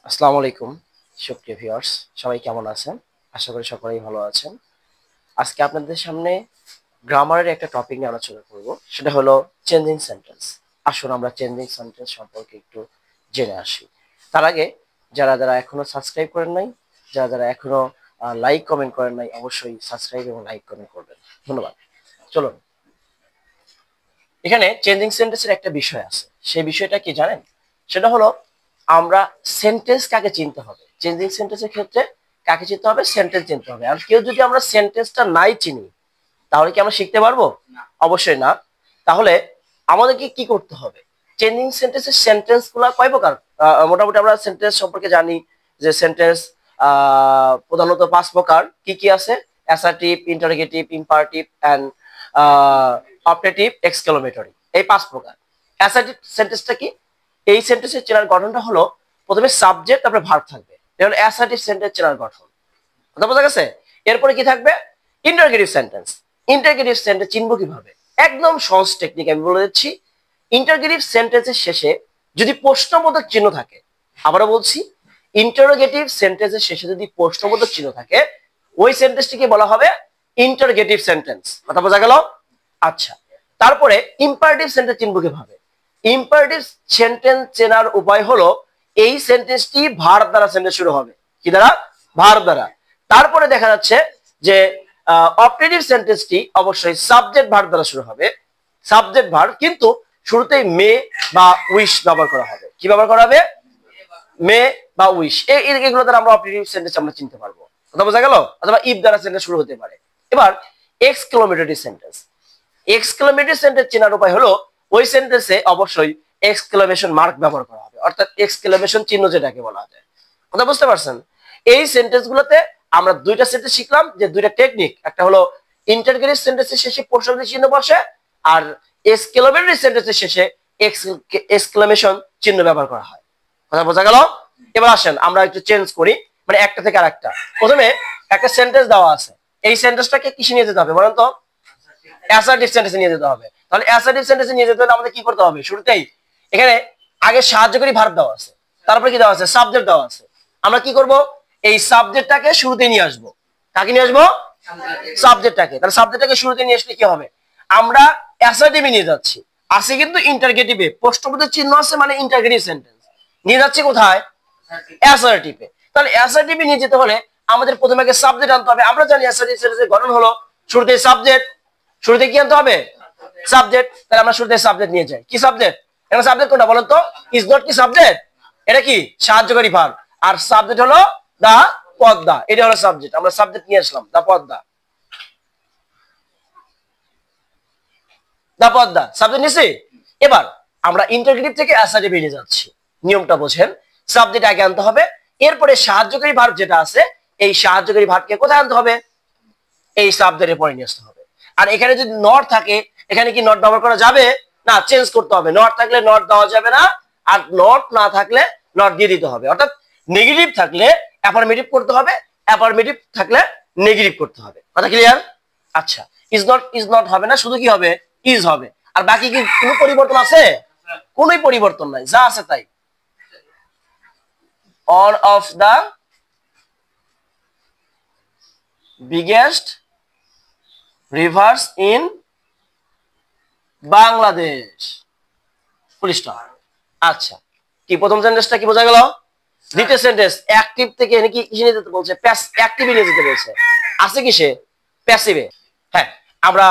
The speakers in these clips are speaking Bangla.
আসসালামু আলাইকুম সুপ্রিয় ভিউয়ার্স, সবাই কেমন আছেন? আশা করি সকলেই ভালো আছেন। আজকে আপনাদের সামনে গ্রামারের একটা টপিক নিয়ে আলোচনা করব, সেটা হলো চেঞ্জিং সেন্টেন্স। আসুন আমরা চেঞ্জিং সেন্টেন্স সম্পর্কে একটু জেনে আসি। তার আগে যারা যারা এখনো সাবস্ক্রাইব করেন নাই, যারা যারা এখনো লাইক কমেন্ট করেন নাই, অবশ্যই সাবস্ক্রাইব এবং লাইক কমেন্ট করবেন। ধন্যবাদ। চলুন, এখানে চেঞ্জিং সেন্টেন্সের একটা বিষয় আছে। সেই বিষয়টা কি জানেন? সেটা হলো আমরা সেন্টেন্স কাকে চিনতে হবে। চেঞ্জিং সেন্টেন্সের ক্ষেত্রে কাকে চিনতে হবে? সেন্টেন্স চিনতে হবে। আর কেউ যদি আমরা সেন্টেন্সটা নাই চিনি, তাহলে কি আমরা শিখতে পারবো? অবশ্যই না। তাহলে আমাদেরকে কি করতে হবে? চেঞ্জিং সেন্টেন্সের সেন্টেন্স গুলা কয় প্রকার? মোটামুটি আমরা সেন্টেন্স সম্পর্কে জানি যে সেন্টেন্স প্রধানত 5 প্রকার। কি কি আছে? Assertive, interrogative, imperative and optative, exclamatory. এই 5 প্রকার। অ্যাসার্টিভ সেন্টেন্সটা কি? এই সেন্টেন্সের চেনার গঠনটা হলো প্রথমে সাবজেক্ট, তারপরে ভার্ব থাকবে। এটা হলো অ্যাসার্টিভ সেন্টেন্স চেনার গঠন। কথা বোঝা গেছে? এরপরে কি থাকবে? Interrogative sentence. ইন্টারোগেটিভ সেন্টেন্স চিনবো কিভাবে? একদম সহজ টেকনিক আমি বলে দিচ্ছি। ইন্টারোগেটিভ সেন্টেন্সের শেষে যদি প্রশ্নবোধক চিহ্ন থাকে, আবারও বলছি, ইন্টারোগেটিভ সেন্টেন্সের শেষে যদি প্রশ্নবোধক চিহ্ন থাকে, ওই সেন্টেন্সটিকে বলা হবে ইন্টারোগেটিভ সেন্টেন্স। কথা বোঝা গেল? আচ্ছা, তারপরে ইম্পারেটিভ সেন্টেন্স চিনবো কিভাবে? ইম্পারেটিভ সেন্টেন্স চেনার উপায় হলো এই সেন্টেন্সটি ভার্ব দ্বারা সেন্টেন্স শুরু হবে। কি দ্বারা? ভার্ব দ্বারা। তারপরে দেখা যাচ্ছে যে অপটেটিভ সেন্টেন্সটি অবশ্যই সাবজেক্ট ভার্ব দ্বারা শুরু হবে। সাবজেক্ট ভার্ব, কিন্তু শুরুতেই মে বা উইশ ব্যবহার করা হবে। কি ব্যবহার করা হবে? মে বা উইশ। এগুলো দ্বারা আমরা অপটেটিভ সেন্টেন্স আমরা চিনতে পারবো। কথা বোঝা গেল? অথবা ইফ দ্বারা সেন্টেন্স শুরু হতে পারে। এবার এক্সক্লেমেটরি সেন্টেন্স। এক্সক্লেমেটরি সেন্টেন্স চেনার উপায় হলো ওই সেন্টেন্সে অবশ্যই এক্সক্লেমেশন মার্ক ব্যবহার করা হবে, অর্থাৎ এক্সক্লেমেশন চিহ্ন যেটাকে বলা হয়। কথা বুঝতে পারছেন? এই সেন্টেন্স গুলোতে আমরা দুইটা সেন্টেন্স শিখলাম, যে দুইটা টেকনিক। একটা হলো ইন্টারোগেটিভ সেন্টেন্সের শেষে প্রশ্নবোধক চিহ্ন বসে, আর এক্সক্লেমেটরি সেন্টেন্সের শেষে এক্সক্লেমেশন চিহ্ন ব্যবহার করা হয়। কথা বোঝা গেল? এবার আসেন আমরা একটু চেঞ্জ করি, মানে একটা থেকে আরেকটা। প্রথমে একটা সেন্টেন্স দেওয়া আছে, এই সেন্টেন্সটাকে কিসে নিয়ে যেতে হবে বলেন তো? অ্যাসার্টিভ সেন্টেন্সে নিয়ে যেতে হবে। তাহলে অ্যাসার্টিভ সেন্টেন্সে নিয়ে যেতে হলে আমাদের কি করতে হবে? শুরুতেই এখানে আগে সাহায্যকারী ভার্ব দেওয়া আছে, তারপরে কি দেওয়া আছে? সাবজেক্ট দেওয়া আছে। আমরা কি করব? এই সাবজেক্টটাকে শুরুতে নিয়ে আসবো। কাকে নিয়ে আসবো? সাবজেক্টটাকে। তাহলে সাবজেক্টটাকে শুরুতে নিয়ে আসলে কি হবে? আমরা অ্যাসার্টিভে নিয়ে যাচ্ছি। আছে কিন্তু ইন্টারগেটিভে, প্রশ্নবোধক চিহ্ন আছে, মানে ইন্টারগেটিভ সেন্টেন্স নিয়ে যাচ্ছি কোথায়? অ্যাসার্টিভে। তাহলে অ্যাসার্টিভে নিয়ে যেতে হলে আমাদের প্রথমে আগে সাবজেক্ট আনতে হবে। আমরা জানি অ্যাসার্টিভ সেন্টেন্সের গঠন হলো শুরুতে সাবজেক্ট। শুরুতে কি আনতে হবে? সাবজেক্ট। তাহলে আমরা শুরুতে সাবজেক্ট নিয়ে যাই। কি সাবজেক্ট? এখানে সাবজেক্ট কোনটা বলেন তো? ইজ নট কি সাবজেক্ট? এটা কি সাহায্যকারী ভার্ব। আর সাবজেক্ট হলো দা পদ্মা। এটা হলো সাবজেক্ট। আমরা সাবজেক্ট নিয়ে আসলাম, দা পদ্মা। দা পদ্মা সাবজেক্ট নিছি। এবার আমরা ইন্টারগ্রেটিভ থেকে অ্যাসার্টিভে নিয়ে যাচ্ছি। নিয়মটা বোঝেন। সাবজেক্ট আগে আনতে হবে, এরপরে সাহায্যকারী ভার্ব যেটা আছে, এই সাহায্যকারী ভার্বকে কোথায় আনতে হবে? এই সাবজেক্টের পরে নিয়ে আসতে হবে। আর এখানে যদি নট থাকে, এখানে কি নট ব্যবহার করা যাবে? না, চেঞ্জ করতে হবে। নট থাকলে নট দেওয়া যাবে না, আর নট না থাকলে নট দিয়ে দিতে হবে। অর্থাৎ নেগেটিভ থাকলে অ্যাফার্মেটিভ করতে হবে, অ্যাফার্মেটিভ থাকলে নেগেটিভ করতে হবে। কথা ক্লিয়ার? আচ্ছা, ইজ নট হবে না, শুধু কি হবে? ইজ হবে। আর বাকি কি কোনো পরিবর্তন আছে? কোনোই পরিবর্তন নাই, যা আছে তাই। One of the biggest rivers in Bangladesh. আচ্ছা, কি প্রথম সেন্টেন্সটা কি বোঝা গেল? দ্বিতীয় সেন্টেন্স অ্যাক্টিভ থেকে কি কিসে নিয়ে যেতে বলছে? অ্যাক্টিভে নিয়ে যেতে বলছে। আছে কিসে? প্যাসিভে। হ্যাঁ, আমরা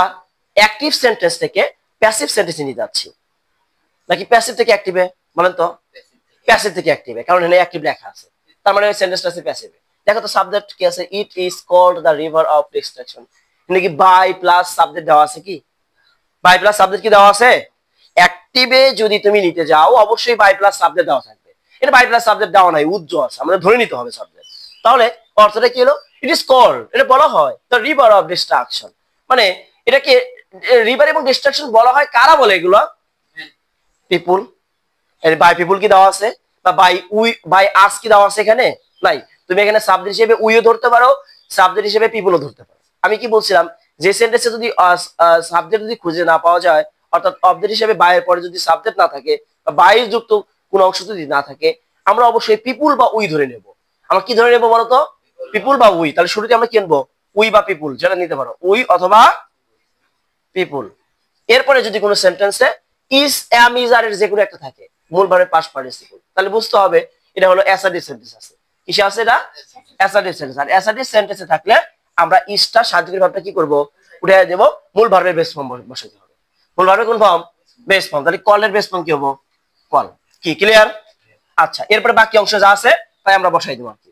অ্যাক্টিভ সেন্টেন্স থেকে প্যাসিভ সেন্টেন্সে নিয়ে যাচ্ছি, নাকি প্যাসিভ থেকে অ্যাক্টিভে বলেন তো? প্যাসিভ থেকে অ্যাক্টিভে, কারণ এখানে অ্যাক্টিভ লেখা আছে। তার মানে সেন্টেন্সটা আছে প্যাসিভে। দেখো তো সাবজেক্ট কি আছে? It is called the river of destruction. নাকি বাই প্লাস সাবজেক্ট দেওয়া আছে? কি বাই প্লাস সাবজেক্ট কি দেওয়া আছে? অ্যাক্টিভে যদি তুমি নিতে যাও, অবশ্যই বাই প্লাস সাবজেক্ট দেওয়া থাকবে। এটা বাই প্লাস সাবজেক্ট দেওয়া নাই, উজ্জ্ব আছে, আমাদের ধরে নিতে হবে সাবজেক্ট। তাহলে অর্থটা কি হলো? ইট ইজ কল্ড, এটা বলা হয় দ্য রিভার অফ ডিস্ট্রাকশন। মানে এটাকে রিভার এবং ডিস্ট্রাকশন বলা হয় কারা বলে? এগুলো পিপুল। বাই পিপুল কি দেওয়া আছে? বা বাই উই, বাই আস কি দেওয়া আছে? এখানে নাই। তুমি এখানে সাবজেক্ট হিসেবে উইও ধরতে পারো, সাবজেক্ট হিসেবে পিপুলও ধরতে পারো। আমি কি বলছিলাম, যে সেন্টেন্সে যদি সাবজেক্ট যদি খুঁজে না পাওয়া যায়, অর্থাৎ অবজেক্ট হিসেবে বাই এর পরে যদি সাবজেক্ট না থাকে, বা বাই যুক্ত কোন অংশ যদি না থাকে, আমরা অবশ্যই পিপুল বা উই ধরে নেব। আমরা কি ধরে নেব বলতো? পিপুল বা উই। তাহলে শুরুতে আমরা কি আনবো? উই বা পিপুল, যেটা নিতে পারো, উই অথবা পিপুল। এরপরে যদি কোনো সেন্টেন্সে ইজ এম ইজ আর এর যে কোনো একটা থাকে, মূল ভার্বের পাস্ট পার্টিসিপল, তাহলে বুঝতে হবে এটা হলো অ্যাসার্টিভ সেন্টেন্স আছে। কিসে আছে এটা? Assertive sentence. আর অ্যাসার্টিভ সেন্টেন্সে থাকলে আমরা ইজটা সাহায্যকারী ভার্বটা কি করব? উঠে দেব, মূল ভার্বের বেস ফর্ম বসাতে হবে। মূল ভার্বের কোন ফর্ম? Base form. তাহলে কলের বেস ফর্ম কি হবো? কল। কি ক্লিয়ার? আচ্ছা, এরপরে বাকি অংশ যা আছে তাই আমরা বসাই দেবো আর কি।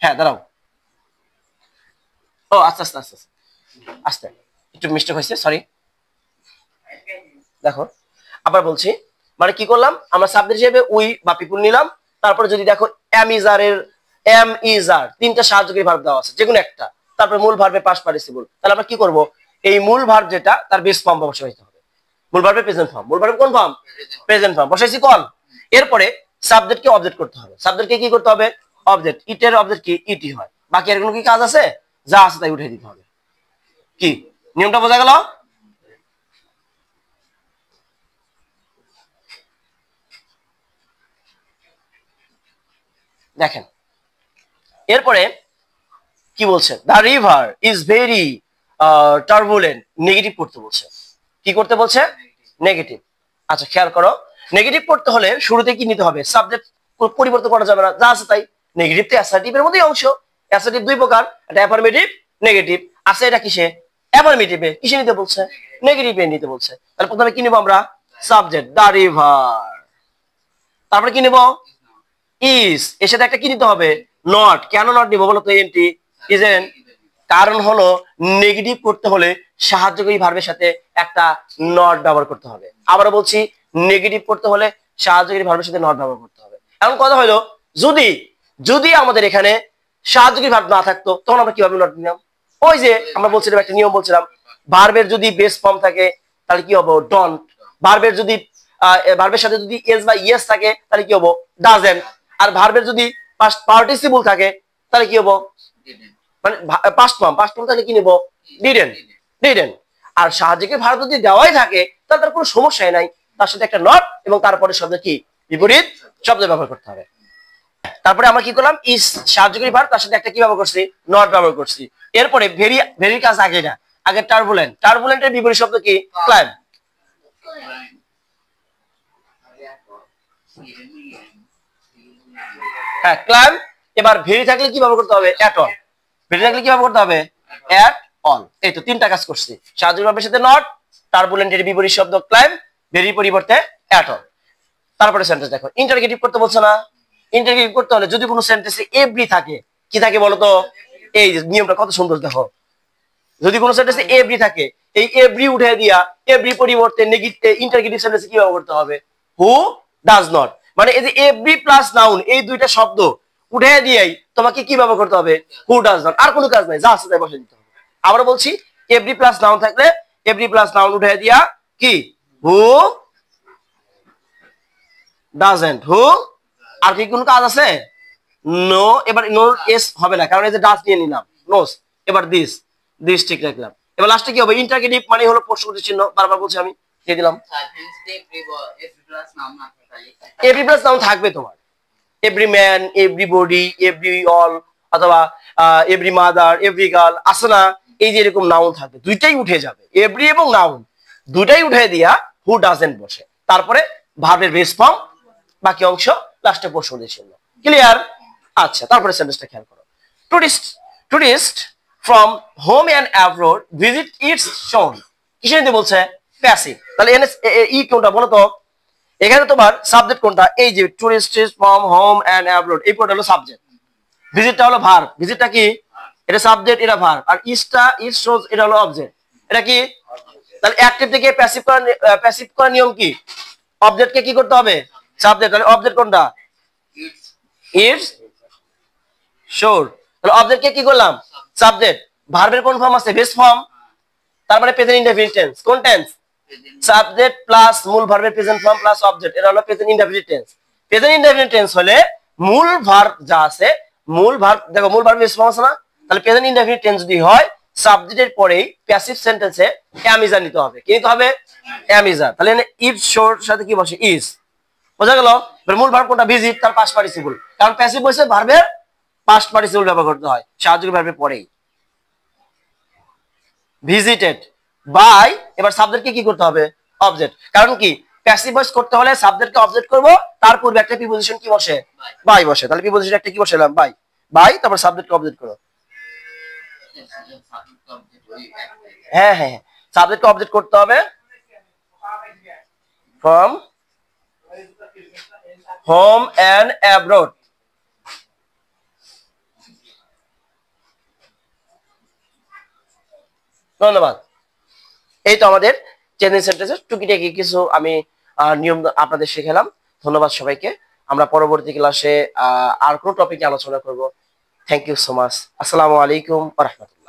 হ্যাঁ দাঁড়াও, ও আস্তে আস্তে আস্তে আস্তে আস্তে, একটু মিস্টেক হয়েছে, সরি। দেখো আবার বলছি, মানে কি করলাম, আমরা সাবজেক্ট হিসেবে উই বা পিপুল নিলাম। তারপরে যদি দেখো এম ইজ আর এর এম ইজ আর তিনটা সাহায্যকারী ভার্ব দেওয়া আছে, যে কোনো একটা, তারপরে মূল ভার্বের পাস্ট পার্টিসিপল, তাহলে আমরা কি করব? এই মূল ভার্ব যেটা তার বেস ফর্ম বসাইতে হবে। মূল ভার্বের প্রেজেন্ট ফর্ম। মূল ভার্বের কোন ফর্ম? প্রেজেন্ট ফর্ম বসাইছি, কল। এরপরে সাবজেক্টকে অবজেক্ট করতে হবে। সাবজেক্টকে কি করতে হবে? অবজেক্ট। ইটের অবজেক্ট কি? ইটি হয়। বাকি আর কোনো কি কাজ আছে? যা আছে তাই উঠে দিতে হবে। কি নিয়মটা বোঝা গেল? দেখেন এরপরে কি বলছে, the river is very turbulent, negative করতে বলছে। কি করতে বলছে? নেগেটিভ। আচ্ছা খেয়াল করো, নেগেটিভ করতে হলে শুরুতে কি নিতে হবে? সাবজেক্ট পরিবর্তন করা যাবে না, যা আছে তাই। নেগেটিভ তো অ্যাসার্টিভের মধ্যেই অংশ। অ্যাসার্টিভ দুই প্রকার, একটা অ্যাফার্মেটিভ, নেগেটিভ। আছে এটা কিসে? অ্যাফার্মেটিভে। কিসে নিতে বলছে? নেগেটিভে নিতে বলছে। তাহলে প্রথমে কি নিব আমরা? সাবজেক্ট দা রিভার, তারপরে কি নিব? ইজ। এর সাথে একটা কি দিতে হবে? নট। কেন নট নিব বলো তো? এনটি ইজেন্ট। কারণ হলো নেগেটিভ করতে হলে সাহায্যকারী ভার্বের সাথে একটা নট ব্যবহার করতে হবে। আবার বলছি, নেগেটিভ করতে হলে সাহায্যকারী ভার্বের সাথে নট ব্যবহার করতে হবে। এখন কথা হলো, যদি যদি আমাদের এখানে সাহায্যকারী ভার্ব না থাকতো তখন আমরা কিভাবে নট নিলাম? ওই যে আমরা বলছিলাম, একটা নিয়ম বলছিলাম, ভার্বের যদি বেস ফর্ম থাকে তাহলে কি হবো? ডন্ট। ভার্বের যদি ভার্বের সাথে যদি এস বা ইয়েস থাকে তাহলে কি হবো? ডাজেন্ট। আর ভার্বের যদি পাস্ট পার্টিসিপল থাকে তাহলে কি হবো? মানে পাস্ট ফর্ম। পাস্ট ফর্ম তাহলে কি নিব? ডিডেন্ট। ডিডেন্ট। আর সাহায্যকে ভার্ব যদি দেওয়াই থাকে তাহলে তার কোনো সমস্যাই নাই, তার সাথে একটা নট এবং তারপরে শব্দ কি? বিপরীত শব্দ ব্যবহার করতে হবে। তারপরে আমরা কি করলাম? ইজ সাহায্যকারী ভার্ব, তার সাথে একটা কি ব্যবহার করছি? নট ব্যবহার করছি। এরপরে ভেরি, ভেরি কাজ আগে না, আগে টার্বুলেন্ট। টার্বুলেন্টের বিপরীত শব্দ কি? ক্লাইম। হ্যাঁ ক্লাইম। এবার ভেরি থাকলে কি ব্যবহার করতে হবে? At all. ভেরি থাকলে কি ব্যবহার করতে হবে? At all. এই তো তিনটা কাজ করছি। সাহায্যকারী ভার্বের সাথে নট, টার্বুলেন্টের বিপরীত শব্দ ক্লাইম, ভেরি পরিবর্তে অ্যাট অল। তারপরে সেন্টেন্স দেখো, ইন্টারগেটিভ করতে বলছে না? ইন্টারগেটিভ করতে হলে যদি কোনো সেন্টেন্সে এভরি থাকে, কি থাকে বলো তো? এই যে নিয়মটা কত সুন্দর দেখো, যদি কোনো সেন্টেন্সে এভরি থাকে, এই এভরি উঠে দিয়া এভরি পরিবর্তে নেগেটিভ ইন্টারগেটিভ সেন্টেন্সে কি ব্যবহার করতে হবে? Who does not. মানে এই যে এভরি প্লাস নাউন, এই দুইটা শব্দ উঠে দিয়েই তোমাকে কি ব্যবহার করতে হবে? Who does not. আর কোনো কাজ নাই, যা আছে তাই বসে দিতে হবে। আবার বলছি, এভরি প্লাস নাউন থাকলে এভরি প্লাস নাউন উঠে দিয়া কি? Who doesn't. হু। আর কি কোনো কাজ আছে? নো। এবার নো এস হবে না, কারণ এই যে ডাজ নিয়ে নিলাম, নোস। এবার দিস, দিস ঠিক রাখলাম। এবার লাস্টে কি হবে? ইন্টারগেটিভ মানে হলো প্রশ্নবোধক চিহ্ন, বারবার বলছি আমি, দিয়ে দিলাম। এভরি প্লাস নাউন থাকবে তোমার, every man, everybody, every all, অথবা এভরি মাদার, এভরি গার্ল, আছে না? এই যে এরকম নাউন থাকবে, দুইটাই উঠে যাবে, এভরি এবং নাউন দুইটাই উঠে দিয়া হু ডাজেন্ট বসে। তারপরে ভার্বের বেস ফর্ম, বাকি অংশ লাস্টে প্রশ্নবোধক চিহ্ন। ক্লিয়ার? আচ্ছা তারপরে সেন্টেন্সটা খেয়াল করো। Tourist, tourist from home and abroad visit its shore. কিসে নিতে বলছে? প্যাসিভ। তাহলে এনএস ই কোনটা বলো তো? এখানে তোমার সাবজেক্ট কোনটা? এই যে tourist from home and abroad, এই পুরোটা হলো সাবজেক্ট। ভিজিটটা হলো ভার্ব। ভিজিটটা কি? এটা সাবজেক্ট, এটা ভার্ব। আর ইসটা, ইস শোজ, এটা হলো অবজেক্ট। এটা কি? তাহলে অ্যাক্টিভ থেকে প্যাসিভ করা, প্যাসিভ করার নিয়ম কি? অবজেক্টকে কি করতে হবে? সাবজেক্ট। তাহলে অবজেক্ট কোনটা? ইটস শোর। তাহলে অবজেক্টকে কি করলাম? সাবজেক্ট। ভার্বের কোন ফর্ম আছে? Base form. তার মানে প্রেজেন্ট ইনডেফিনিট টেন্স। কোন টেন্স? সাবজেক্ট প্লাস মূল ভার্বের প্রেজেন্ট ফর্ম প্লাস অবজেক্ট, এটা হলো present indefinite tense. Present indefinite tense হলে মূল ভার্ব যা আছে, মূল ভার্ব দেখো, মূল ভার্ব বেস ফর্ম আছে না? তাহলে প্রেজেন্ট ইনডেফিনিট টেন্স যদি হয়, সাবজেক্টের পরেই প্যাসিভ সেন্টেন্সে অ্যাম ইজ নিতে হবে। কি নিতে হবে? Am is. তাহলে ইট শোর সাথে কি বসে? ইজ। বোঝা গেল? এবার মূল ভার্ব কোনটা? ভিজিট, তার পাস্ট পার্টিসিপল, কারণ প্যাসিভ ভয়েসে ভার্বের পাস্ট পার্টিসিপল ব্যবহার করতে হয় সাহায্যকারী ভার্বের পরেই। ভিজিটেড বাই, এবার সাবজেক্টকে কি করতে হবে? অবজেক্ট। কারণ কি প্যাসিভ ভয়েস করতে হলে সাবজেক্টকে অবজেক্ট করব, তার পূর্বে একটা প্রিপোজিশন কি বসে? বাই বসে। তাহলে প্রিপোজিশন একটা কি বসালাম? বাই। বাই, তারপর সাবজেক্টকে অবজেক্ট করো। হ্যাঁ হ্যাঁ, সাবজেক্টকে অবজেক্ট করতে হবে ফ্রম হোম এন্ড অ্যাব্রোড। ধন্যবাদ। এই তো আমাদের চেঞ্জিং সেন্টেন্সের টুকিটাকি কিছু আমি নিয়ম আপনাদের শেখালাম। ধন্যবাদ সবাইকে। আমরা পরবর্তী ক্লাসে আর কোন টপিকে আলোচনা করব। Thank you so much. আসসালামু আলাইকুম ওয়া রাহমাতুল্লাহ।